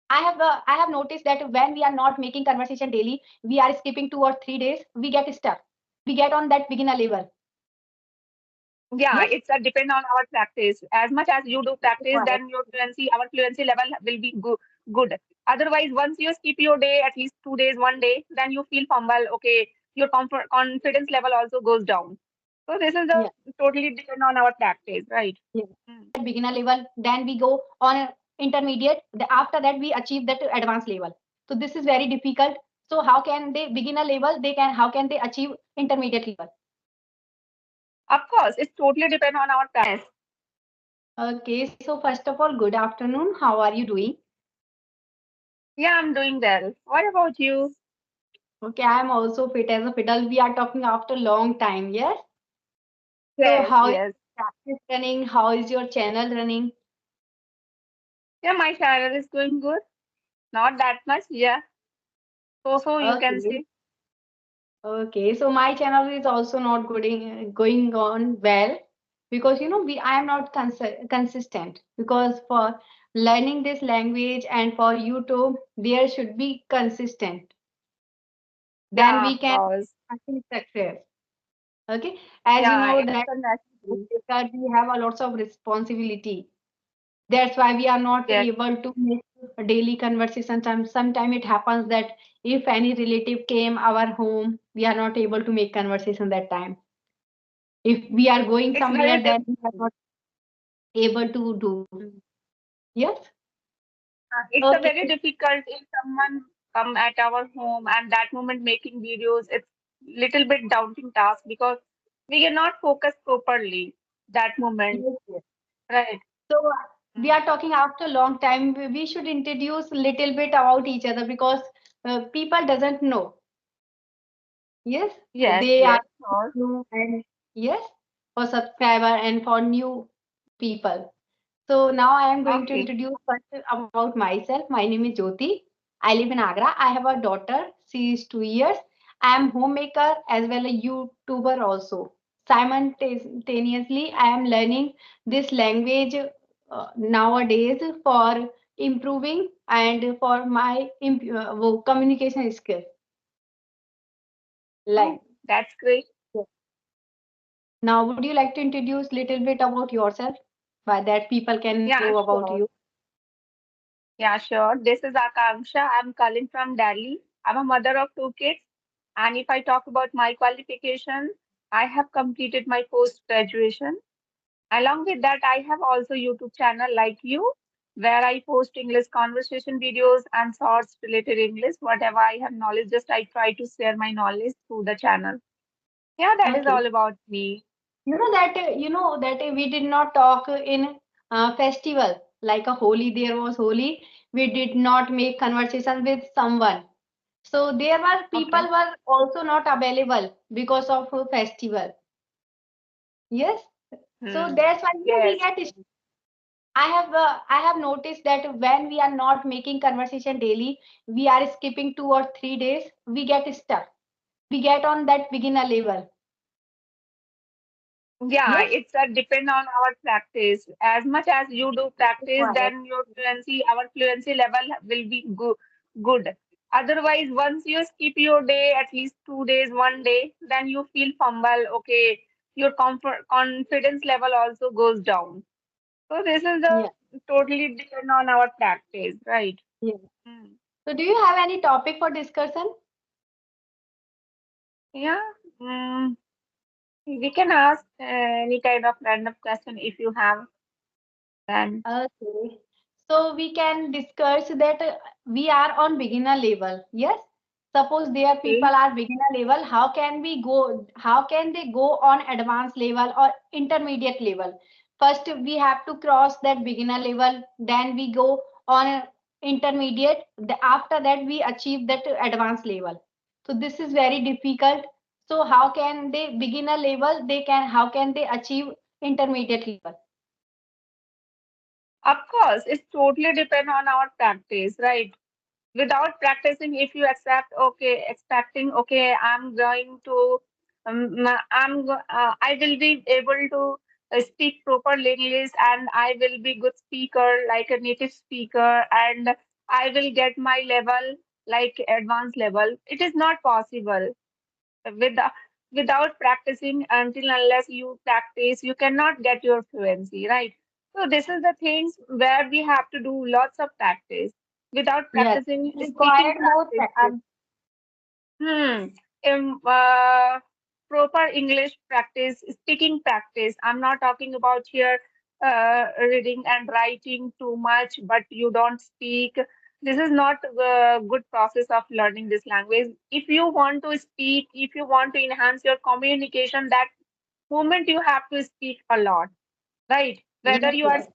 I have noticed that when we are not making conversation daily, we are skipping 2 or 3 days, we get stuck. We get on that beginner level. Yeah, Yes. it's a depend on our practice. As much as you do practice, Right. then your fluency, our fluency level will be good. Otherwise, once you skip your day, at least 2 days, one day, then you feel fumble. Okay, your confidence level also goes down. So this is the Yeah. totally depend on our practice, right? Yeah. Mm. Beginner level, then we go on a intermediate. After that, we achieve that advanced level. So this is very difficult. So how can they beginner level? They can how can they achieve intermediate level? Of course, it's totally depend on our practice. Okay. So first of all, good afternoon. How are you doing? Yeah, I'm doing well. What about you? Okay, I am also fit as a fiddle. We are talking after long time. Yes. So Yes, how is yes. practice running? How is your channel running? Yeah, my channel is going good. Not that much. Yeah. So you can Okay. say. Okay. So my channel is also not going on well because we I am not consistent because for learning this language and for YouTube there should be consistent. Then Yeah, we of can course. achieve success. Okay. As you Yeah, know it's that a necessity. we have a lots of responsibility. That's why we are not Yes. able to make a daily conversation. Sometime it happens that if any relative came our home, we are not able to make conversation that time. If we are going It's very somewhere, then we are difficult. not able to do. Yes. It's a Okay. very difficult if someone come at our home and that moment making videos. It's little bit daunting task because we cannot focus properly that moment. Yes, yes. Right. So we Mm. are talking after a long time. We should introduce little bit about each other because people doesn't know. Yes, Yes, they are yes, sure. new and yes for subscriber and for new people. So now I am going to Okay. introduce first about myself. My name is Jyoti. I live in Agra. I have a daughter. She is 2 years. I am homemaker as well as YouTuber also. Simultaneously, I am learning this language nowadays for improving and for my communication skill. Like Oh, that's great. now, would you like to introduce little bit about yourself, by that people can know Yeah, about you? sure. Yeah, sure. This is Akanksha. I'm calling from Delhi. I'm a mother of two kids. And if I talk about my qualification, I have completed my post graduation. Along with that, I have also YouTube channel like you, where I post English conversation videos and shorts related English. Whatever I have knowledge, just I try to share my knowledge through the channel. Yeah, that is Okay. all about me. You know that we did not talk in festival like a Holi. There was Holi. We did not make conversation with someone. So there were people Okay. were also not available because of a festival. Yes. So Hmm. that's why we Yes. get. I have noticed that when we are not making conversation daily, we are skipping 2 or 3 days. We get stuck. We get on that beginner level. Yeah, Yes. it's a depend on our practice. As much as you do practice, Right. then our fluency level will be good. Otherwise, once you skip your day, at least 2 days, one day, then you feel fumble. Okay, your confidence level also goes down. So this is the Yeah. totally depend on our practice, right? Yeah. Hmm. So do you have any topic for discussion? Yeah. Mm, we can ask any kind of random question if you have. Then Okay. So we can discuss that we are on beginner level. Yes. Suppose there people okay. are beginner level, how can they go on advanced level or intermediate level? First, we have to cross that beginner level, then we go on intermediate. After that, we achieve that advanced level. So this is very difficult. So how can they beginner level? How can they achieve intermediate level? Of course, it's totally depend on our practice, right? Without practicing, if you accept, okay, expecting, okay, I will be able to speak proper English and I will be good speaker, like a native speaker, and I will get my level like advanced level. It is not possible without practicing. Until unless you practice, you cannot get your fluency, right? So this is the things where we have to do lots of practice. Without Yes, practicing speaking required more practice, practice. Hmm. Proper English practice, speaking practice. I'm not talking about here reading and writing too much, but you don't speak. This is not a good process of learning this language. If you want to speak, if you want to enhance your communication, that moment you have to speak a lot, right? Yes, yes,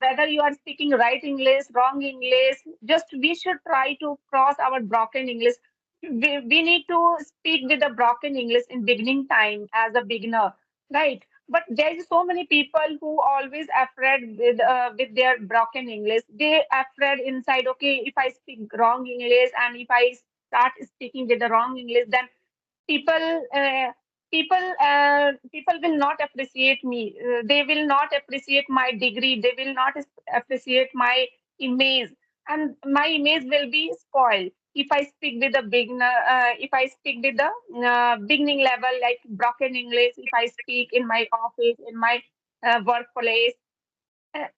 Whether you are speaking right English, wrong English, just we should try to cross our broken English. We need to speak with the broken English in beginning time as a beginner, right? But there is so many people who always afraid with their broken English. They afraid inside, okay, if I speak wrong English and if I start speaking with the wrong English, then people people will not appreciate me. They will not appreciate my degree. They will not appreciate my image, and my image will be spoiled if I speak with the beginner. If I speak with the beginning level like broken English, if I speak in my office, in my workplace. Uh,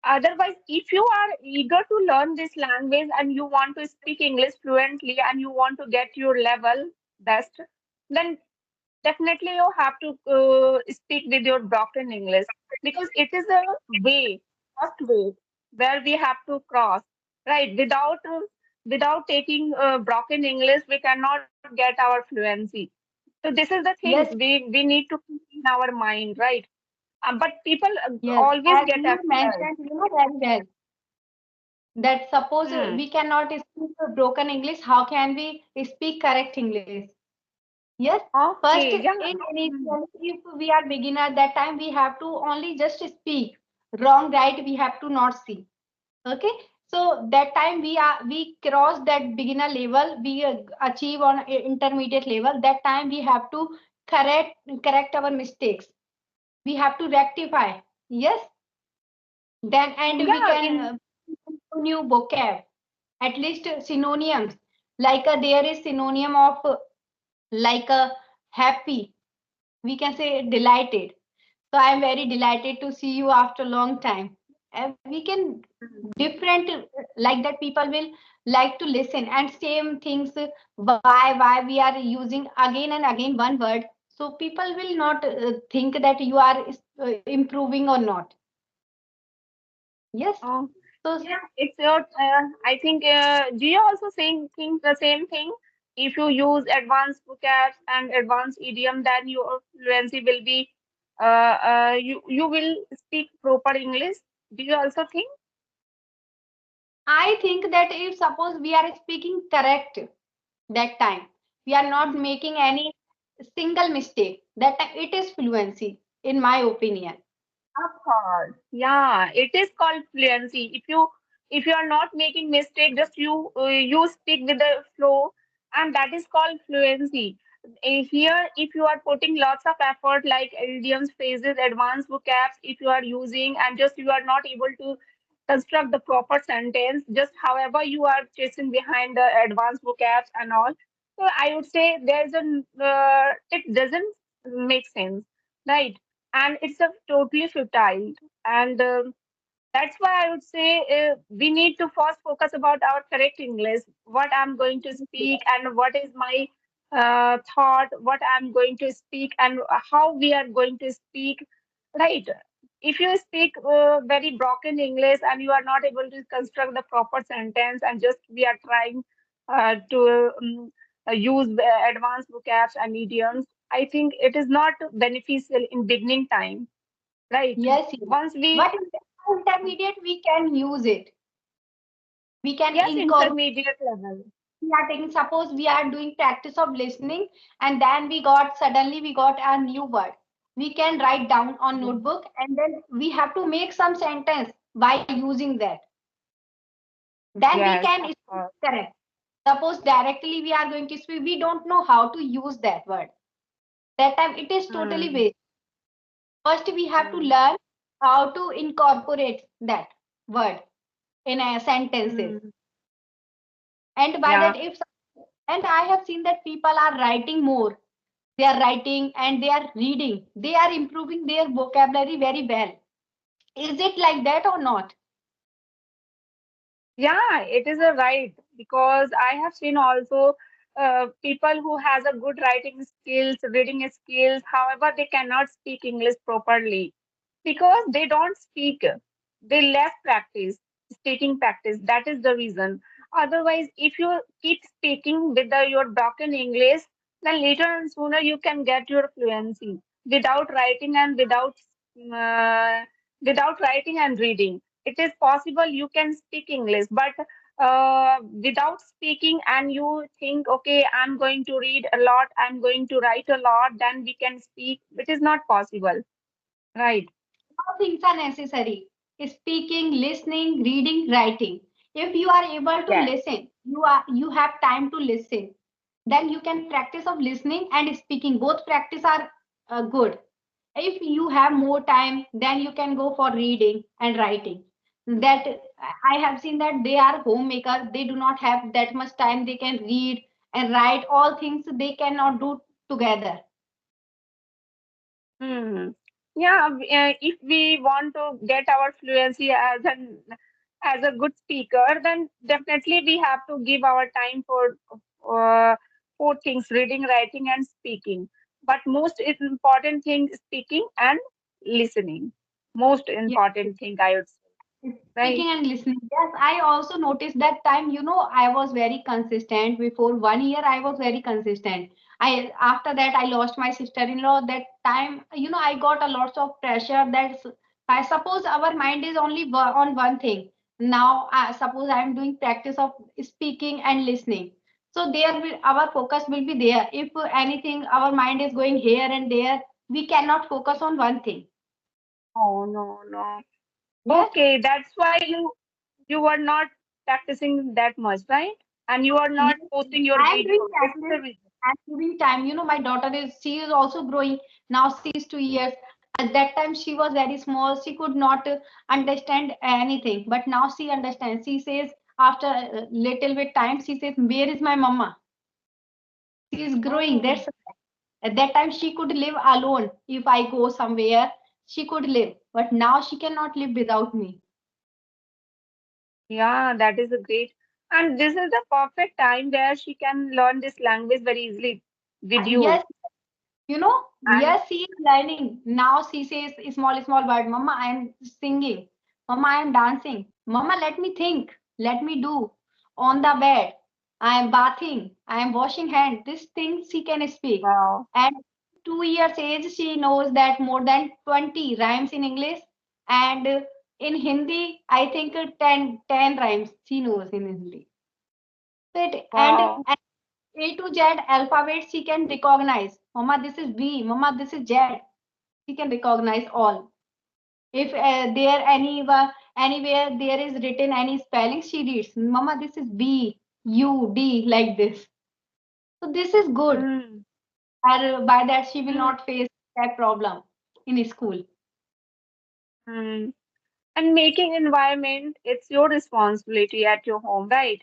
Otherwise, if you are eager to learn this language and you want to speak English fluently and you want to get your level best, then definitely you have to speak with your broken English, because it is a way, first way where we have to cross, right? Without taking broken English, we cannot get our fluency. So this is the things yes, we need to keep in our mind, right? But people yes. always As get you afraid. mentioned, very well, that suppose Hmm. we cannot speak broken English, how can we speak correct English? Yes. First, Okay, yeah. in Hmm. initially, if we are beginner, that time we have to only just speak. Wrong, right? We have to not see. Okay. So that time we cross that beginner level, we achieve on intermediate level. That time we have to correct our mistakes. We have to rectify. Yes. Then and we Yeah, can in new vocab, at least synonyms. Like there is synonym of like happy. We can say delighted. So I'm very delighted to see you after a long time. And we can different like that people will like to listen and same things why we are using again and again one word. So people will not think that you are improving or not. Yes. Oh, So yeah, it's your. I think. Do you also think the same thing? If you use advanced vocabs and advanced idiom, then your fluency will be. You will speak proper English. Do you also think? I think that if suppose we are speaking correct that time, we are not making any single mistake, that time it is fluency in my opinion. Of course. Yeah, it is called fluency. If you are not making mistake, just you speak with the flow, and that is called fluency. Here, if you are putting lots of effort, like idioms, phrases, advanced vocabs, if you are using and just you are not able to construct the proper sentence, just however you are chasing behind the advanced vocabs and all. So I would say it doesn't make sense, right? And it's a totally futile. And that's why I would say we need to first focus about our correct English, what I'm going to speak and what is my thought, what I'm going to speak and how we are going to speak, right? If you speak very broken English and you are not able to construct the proper sentence and just we are trying to use advanced vocabs and idioms, I think it is not beneficial in beginning time, right? Yes, yes. Once we, But in the intermediate we can use it. We can yes, incorporate. intermediate level. We are taking, suppose we are doing practice of listening and then we got suddenly we got a new word. We can write down on Yeah. notebook and then we have to make some sentence by using that. Then we Yes, can of speak course. correct. Suppose directly we are going to speak, we don't know how to use that word. That time it is totally Hmm. waste. First we have to Hmm. learn how to incorporate that word. in a sentences. Hmm. And by Yeah. that, if and I have seen that people are writing more. They are writing and they are reading. They are improving their vocabulary very well. Is it like that or not? Yeah, it is a right because I have seen also people who has a good writing skills, reading skills. However, they cannot speak English properly because they don't speak. They less practice speaking practice. That is the reason. Otherwise, if you keep speaking with your broken English, then later and sooner you can get your fluency without writing and uh, without writing and reading. It is possible you can speak English, but without speaking, and you think, okay, I'm going to read a lot, I'm going to write a lot, then we can speak. It is not possible, right? All things are necessary. Speaking, listening, reading, writing. If you are able to Yes. listen, you have time to listen. Then you can practice of listening and speaking. Both practice are good. If you have more time, then you can go for reading and writing. That I have seen that they are homemaker. They do not have that much time. They can read and write all things they cannot do together. Hmm. Yeah, if we want to get our fluency as a good speaker, then definitely we have to give our time uh, for things: reading, writing, and speaking. But most important thing, speaking and listening. Most Yes. important thing, I would say, right? Speaking and listening. Yes, I also noticed that time, I was very consistent. Before 1 year, I was very consistent. After that, I lost my sister-in-law. That time, I got a lot of pressure. I suppose our mind is only on one thing. Now, suppose I am doing practice of speaking and listening. So our focus will be there. If anything, our mind is going here and there, we cannot focus on one thing. Oh, no, no. Yes. Okay, that's why you were not practicing that much, right? And you are Yes, not posting your I am doing videos. This is the practice. reason. I'm giving time. My daughter she is also growing. Now she's 2 years. At that time, she was very small. She could not understand anything. But now she understands. She says, after a little bit time, she says, "Where is my mama?" She is growing. Oh, At that time, she could live alone. If I go somewhere, she could live. But now she cannot live without me. yeah, that is a great. And this is the perfect time where she can learn this language very easily with you. Yes, And yes, she is learning. Now she says small, small word. Mama, I am singing. Mama, I am dancing. Mama, let me think. Let me do. On the bed. I am bathing. I am washing hands. These things she can speak. wow, And 2 years age, she knows that more than 20 rhymes in English. And in Hindi, I think 10 rhymes she knows in Hindi. And wow. A to Z alphabet she can recognize. Mama, this is B. Mama, this is Z. She can recognize all. If anywhere there is written any spelling, she reads. Mama, this is B, U, D, like this. So this is good. Mm, And by that she will mm, not face that problem in school. mm. And making environment, it's your responsibility at your home, right?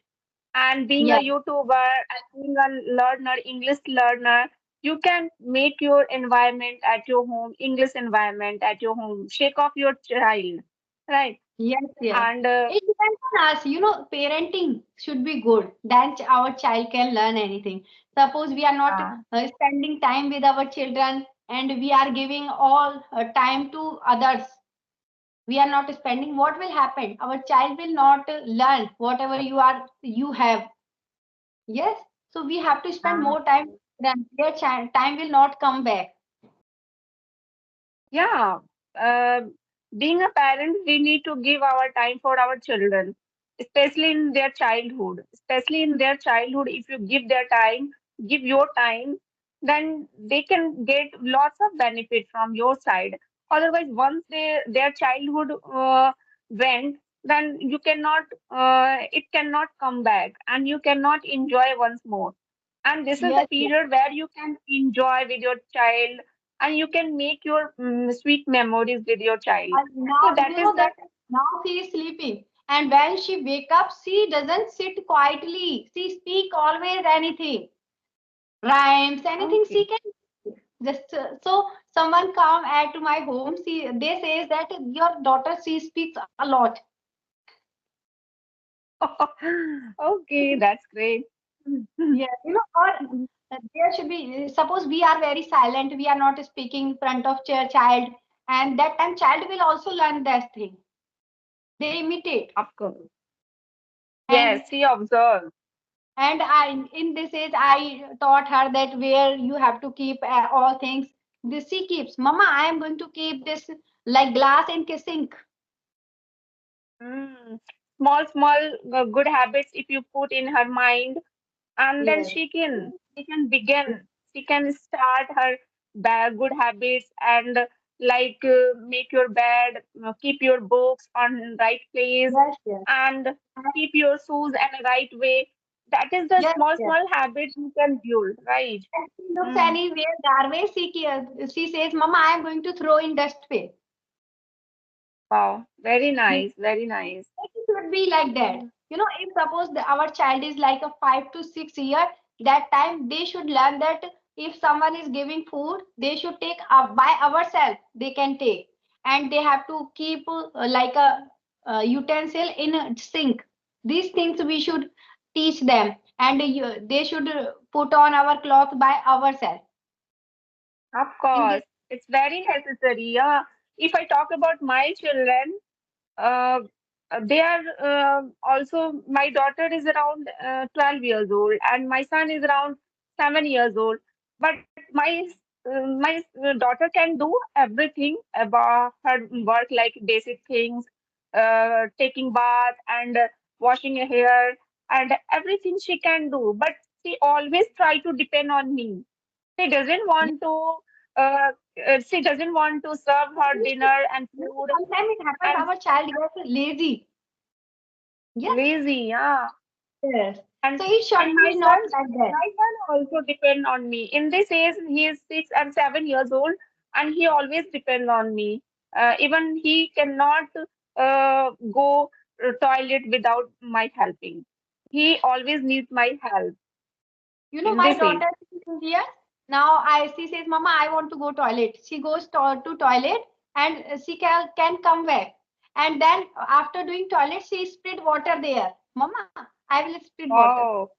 And being a Yeah. YouTuber and being a learner, English learner, you can make your environment at your home, English environment at your home, shake off your child, right? Yes, yes. And It depends on us. Parenting should be good. Then our child can learn anything. Suppose we are not uh, spending time with our children and we are giving all time to others. We are not spending. What will happen? Our child will not learn whatever you have. Yes. So we have to spend uh, more time. Then their child time will not come back. yeah, uh, being a parent, we need to give our time for our children, especially in their childhood. Especially in their childhood, if you give their time, give your time, then they can get lots of benefit from your side. Otherwise, once their childhood went, then you cannot, it cannot come back, and you cannot enjoy once more. And this is the Yes. Yes. period where you can enjoy with your child and you can make your sweet memories with your child. So Now that is that the now she is sleeping And when she wake up, she doesn't sit quietly. She speak always anything, rhymes, anything Okay. she can. Just so someone come at my home, they says that your daughter she speaks a lot. Okay, that's great. Yeah, or there should be, suppose we are very silent, we are not speaking in front of child, and that time child will also learn that thing. They imitate. Of course. And Yes, she observed. I, in this age, I taught her that where you have to keep all things. This she keeps. Mama, I am going to keep this like glass in sink. Mm. Small, good habits if you put in her mind, and then Yes. she can begin. She can start her bad good habits and like make your bed, keep your books on right place, Yes, yes. and keep your shoes in the right way. That is the Yes, yes. small habits you can build, right? And she looks Mm. anywhere garbage, she says, Mama, I am going to throw in dustbin. Wow, very nice, very nice. It should be like that. Mm. If suppose our child is like a 5 to 6 year, that time they should learn that if someone is giving food, they should take by ourselves. They can take, and they have to keep like a utensil in a sink. These things we should teach them, and they should put on our cloth by ourselves. Of In this, course, it's very necessary. Yeah. If I talk about my children, uh, they are also, my daughter is around 12 years old and my son is around 7 years old. But my daughter can do everything about her work, like basic things, taking bath and washing her hair and everything she can do. But she always try to depend on me. She doesn't want to. Uh, she doesn't want to serve her dinner and food sometimes it happens and our child gets lazy. Yes, lazy, yeah. yes. And So it and should my be not son, like that. my son also depend on me. In this age, he is 6 and 7 years old, and he always depend on me. Even he cannot go toilet without my helping. He always needs my help in My this age. daughter is 2 years. Now she says, Mama, I want to go toilet. She goes to toilet and she can come back. And then after doing toilet, she split water there. Mama, I will split water. Oh,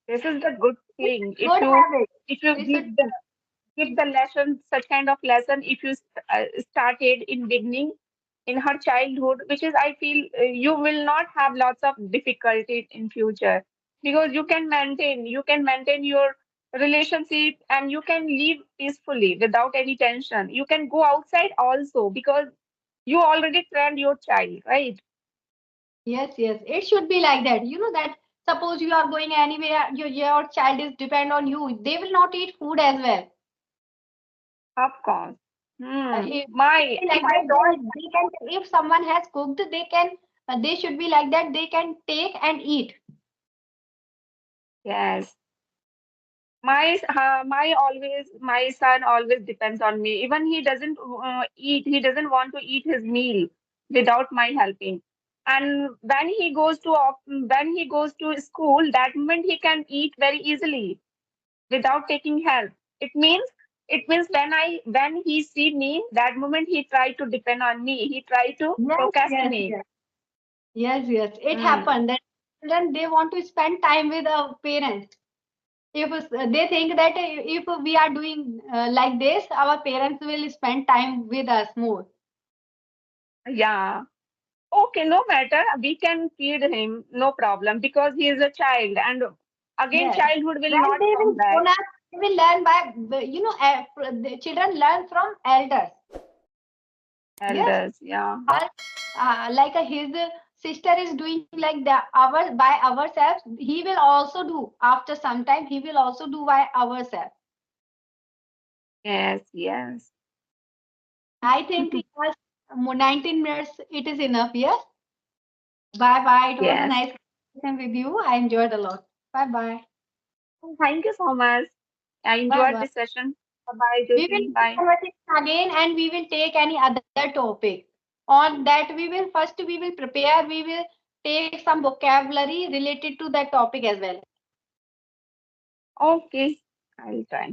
this is the good It's thing. a good habit. If you We should give the lesson, such kind of lesson, if you started in beginning in her childhood, which is I feel you will not have lots of difficulty in future because you can maintain your relationship and you can live peacefully without any tension. You can go outside also because you already trained your child, right? yes, yes. It should be like that. That suppose you are going anywhere, your child is depend on you. They will not eat food as well. Of course. It should be If like I that. don't. They can, if someone has cooked, they can. They should be like that. They can take and eat. Yes. My son always depends on me. Even he doesn't eat. He doesn't want to eat his meal without my helping. And when he goes to school, that moment he can eat very easily without taking help. It means it means when he see me, that moment he try to depend on me. He try to Yes, yes, procrastinate. yes, yes, yes. It Mm. happened that children they want to spend time with our parents. If they think that if we are doing like this, our parents will spend time with us more. Yeah. Okay, no matter. We can feed him, no problem, because he is a child, and again, Yes. childhood will When not they come will back. grown up, they will learn by the children learn from elders. Yes. Elders, yeah, Our, like his sister is doing like the our by ourselves, he will also do after some time. He will also do by ourselves. yes, yes. I think it was 19 minutes. It is enough. Yes. Bye bye. It was a Yes. nice conversation with you. I enjoyed a lot. Bye bye. Thank you so much. I Bye enjoyed bye. this session. Bye bye, We will Jyoti. do Bye. conversation again, and we will take any other topic. On that we will prepare, we will take some vocabulary related to that topic as well. Okay, I'll try.